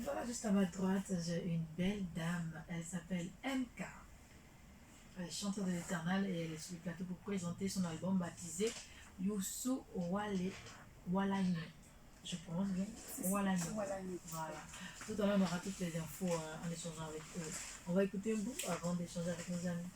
Voilà, juste à ma droite, j'ai une belle dame. Elle s'appelle MK. Elle est chanteuse de l'éternel et elle est sur le plateau pour présenter son album baptisé Youssou Walagno. Je prononce bien Walagno. Voilà. Tout à l'heure, on aura toutes les infos en échangeant avec eux. On va écouter un bout avant d'échanger avec nos amis.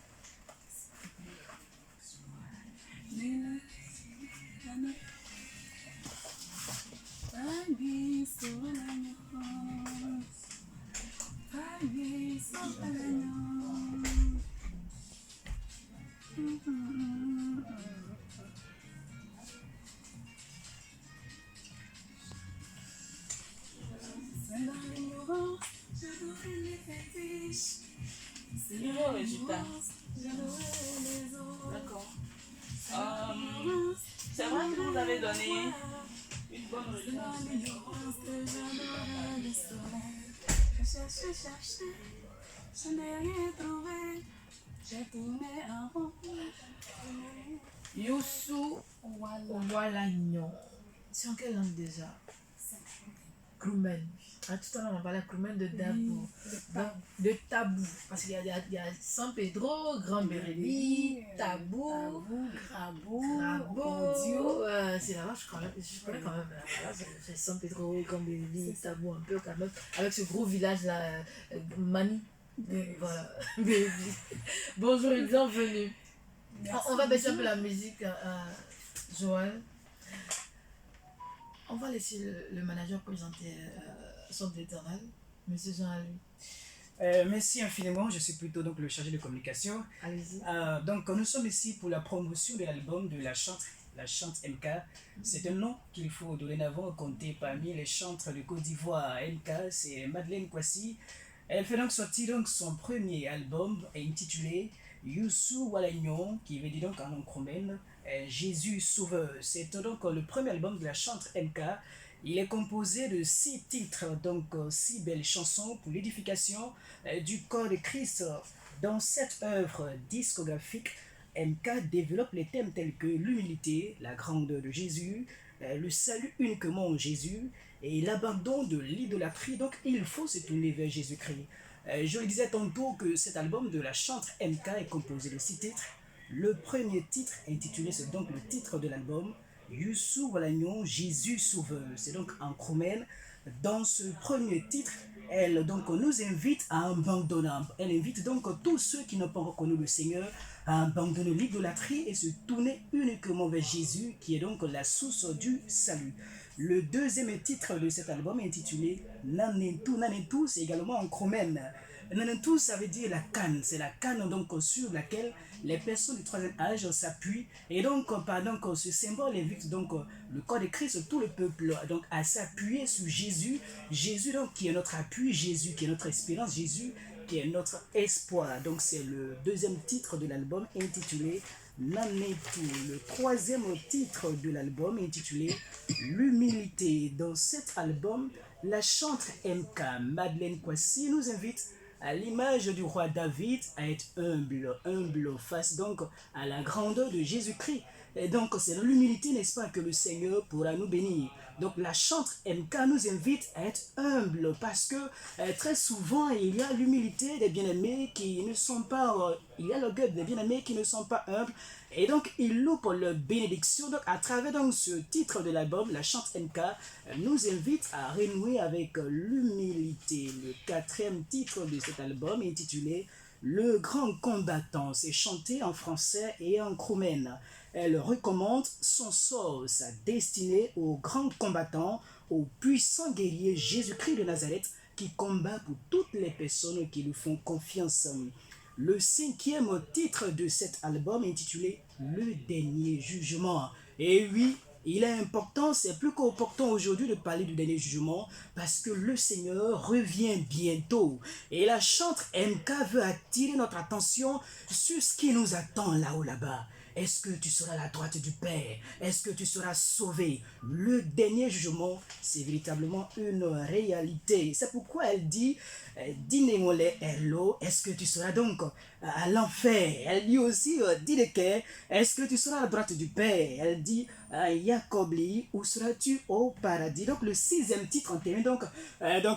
Nouveau résultat. D'accord. C'est vrai que vous avez donné une bonne réponse. Je n'ai rien trouvé. J'ai tourné en rond. Youssou Walagno. C'est en quelle langue déjà? Kroumen. Ah, tout à l'heure, on parlait Kroumen de Dabou. De Tabou. Parce qu'il y a San Pedro, Grand Bérébi, Tabou, Grabo. C'est là-bas, je connais quand même. Voilà, c'est San Pedro, Grand Bérébi, Tabou, un peu quand même. Avec ce gros village-là, Mani. Voilà. Bonjour et bienvenue. On va baisser un peu la musique, Joël. On va laisser le manager présenter son éternel, Monsieur Jean-Louis. Merci infiniment, je suis plutôt donc le chargé de communication. Allez-y. Donc nous sommes ici pour la promotion de l'album de la chante MK. C'est un nom qu'il faut dorénavant compter parmi les chantres de Côte d'Ivoire. MK, c'est Madeleine Kwasi. Elle fait donc sortir donc son premier album intitulé Youssou Walagno, qui veut dire donc en nom kroumen Jésus Sauveur. C'est donc le premier album de la chante MK. Il est composé de 6 titres, donc 6 belles chansons pour l'édification du corps de Christ. Dans cette œuvre discographique, MK développe les thèmes tels que l'humilité, la grandeur de Jésus, le salut uniquement en Jésus et l'abandon de l'idolâtrie. Donc il faut se tourner vers Jésus-Christ. Je le disais tantôt que cet album de la chante MK est composé de 6 titres. Le premier titre intitulé, c'est donc le titre de l'album, Youssou Walagno, Jésus Sauveur. C'est donc en kroumen. Dans ce premier titre, elle donc nous invite à abandonner. Elle invite donc tous ceux qui n'ont pas encore connu le Seigneur à abandonner l'idolâtrie et se tourner uniquement vers Jésus, qui est donc la source du salut. Le deuxième titre de cet album est intitulé Nanentou. Nanentou, c'est également en kroumen. Nanentou, ça veut dire la canne. C'est la canne donc sur laquelle les personnes du troisième âge s'appuient. Et donc, par donc, ce symbole invite donc le corps de Christ, tout le peuple, donc à s'appuyer sur Jésus. Jésus donc qui est notre appui, Jésus qui est notre espérance, Jésus qui est notre espoir. Donc c'est le deuxième titre de l'album intitulé Nanentou. Le troisième titre de l'album est intitulé L'humilité. Dans cet album, la chantre MK Madeleine Kwasi nous invite à l'image du roi David à être humble face donc à la grandeur de Jésus-Christ. Et donc c'est dans l'humilité, n'est-ce pas, que le Seigneur pourra nous bénir. Donc la chantre MK nous invite à être humble parce que très souvent il y a l'humilité des bien-aimés qui ne sont pas, il y a l'orgueil des bien-aimés qui ne sont pas humbles et donc ils loupent leur bénédiction. Donc à travers donc ce titre de l'album, la chante MK nous invite à renouer avec l'humilité. Le quatrième titre de cet album est intitulé Le Grand Combattant. C'est chanté en français et en kroumen. Elle recommande son sort, sa destinée au grand combattant, au puissant guerrier Jésus-Christ de Nazareth qui combat pour toutes les personnes qui lui font confiance. Le cinquième titre de cet album est intitulé Le Dernier Jugement. Et oui, il est important, c'est plus qu'opportun aujourd'hui de parler du dernier jugement parce que le Seigneur revient bientôt. Et la chantre MK veut attirer notre attention sur ce qui nous attend là-haut là-bas. Est-ce que tu seras à la droite du Père? Est-ce que tu seras sauvé? Le dernier jugement, c'est véritablement une réalité. C'est pourquoi elle dit, dis-moi hello, est-ce que tu seras donc à l'enfer? Elle dit aussi, dis-le est-ce que tu seras à la droite du Père? Elle dit, Yacobli, où seras-tu au paradis? Donc le sixième titre, on termine donc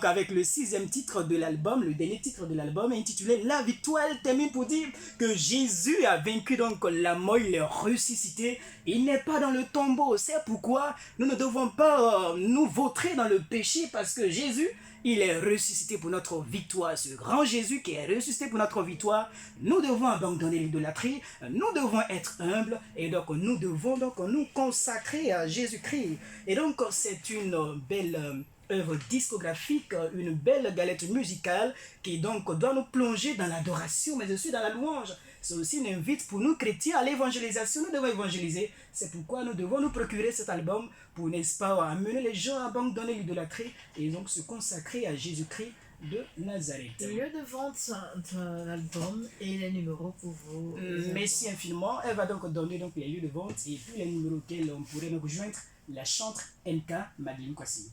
avec le sixième titre de l'album, le dernier titre de l'album intitulé La victoire. Elle termine pour dire que Jésus a vaincu donc la mort, il est ressuscité, il n'est pas dans le tombeau. C'est pourquoi nous ne devons pas nous vautrer dans le péché, parce que Jésus, il est ressuscité pour notre victoire. Ce grand Jésus qui est ressuscité pour notre victoire, nous devons abandonner l'idolâtrie, nous devons être humbles, et donc nous devons donc nous consacrer à Jésus-Christ. Et donc c'est une belle œuvre discographique, une belle galette musicale qui donc doit nous plonger dans l'adoration, mais aussi dans la louange. C'est aussi une invite pour nous chrétiens à l'évangélisation. Nous devons évangéliser. C'est pourquoi nous devons nous procurer cet album pour, n'est-ce pas, amener les gens à abandonner l'idolâtrie et donc se consacrer à Jésus-Christ de Nazareth. Le lieu de vente de l'album et les numéros pour vous. Merci infiniment. Elle va donc donner donc les lieux de vente et puis les numéros auxquels on pourrait donc joindre la chantre MK Madeleine Kwasi.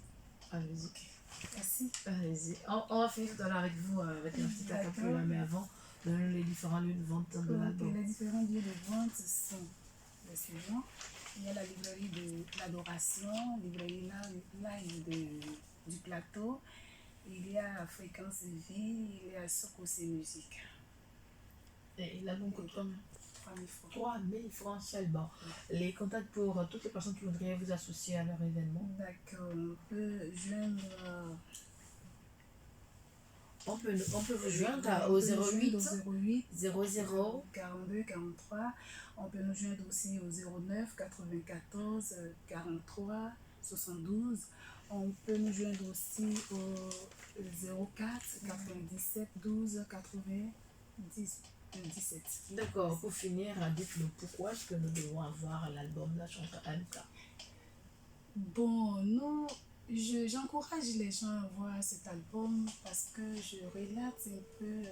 Allez-y. Merci. Allez-y. On va finir tout à l'heure avec vous, avec un petit acapella, mais avant, donnez les différents lieux de vente de l'album. Les différents lieux de vente sont les suivants. Il y a la librairie de l'adoration, librairie du plateau. Il y a Fréquence Vie, il y a Sokosé Musique. Et l'album coûte combien? 3 000 francs. 3 000 francs seulement. Les contacts pour toutes les personnes qui voudraient vous associer à leur événement. D'accord, on peut joindre. On peut vous joindre au 08 00 42 43. On peut nous joindre aussi au 09 94 43 72. On peut nous joindre aussi au 04 97 12 90 17. D'accord, pour finir, dites-nous pourquoi est-ce que nous devons avoir l'album La chanson MK. Bon, j'encourage les gens à voir cet album parce que je relate un peu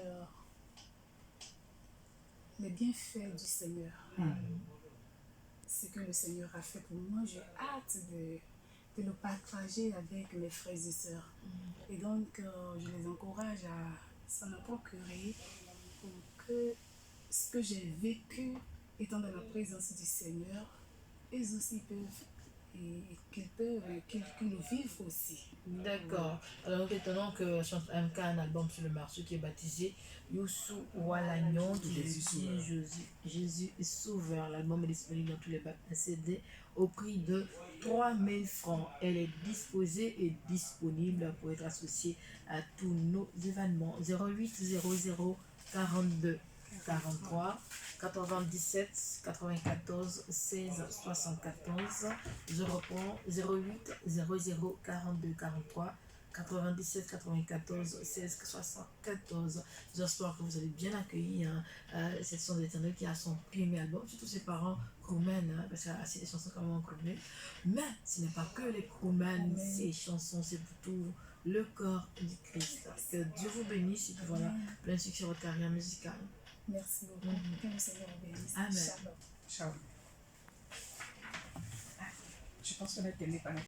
les bienfaits du Seigneur. Ce que le Seigneur a fait pour moi, j'ai hâte de le partager avec mes frères et sœurs. Et donc, je les encourage à s'en procurer pour que ce que j'ai vécu étant dans la présence du Seigneur, eux aussi peuvent et qu'ils le vivent aussi. D'accord. Alors, nous étonnons que Chante MK a un album sur le marché qui est baptisé Youssou Walagnon, qui dit Jésus est sauveur. L'album est disponible dans tous les CD au prix de 3 000 francs. Elle est disposée et disponible pour être associée à tous nos événements. 08 00 42 43 97 94 16 74. Je reprends 08 00 42 43 97 94 16 74. J'espère que vous allez bien accueillir cette chanson d'Éternel qui a son premier album, surtout ses parents Kroumen, parce qu'il y a assez de chansons quand même en Kroumen. Mais ce n'est pas que les Kroumen, ces chansons, c'est pour tout le corps du Christ. Que Dieu vous bénisse et que voilà, plein de succès sur votre carrière musicale. Merci beaucoup. Que le Seigneur vous bénisse. Amen. Shalom. Ciao. Je pense qu'on a terminé par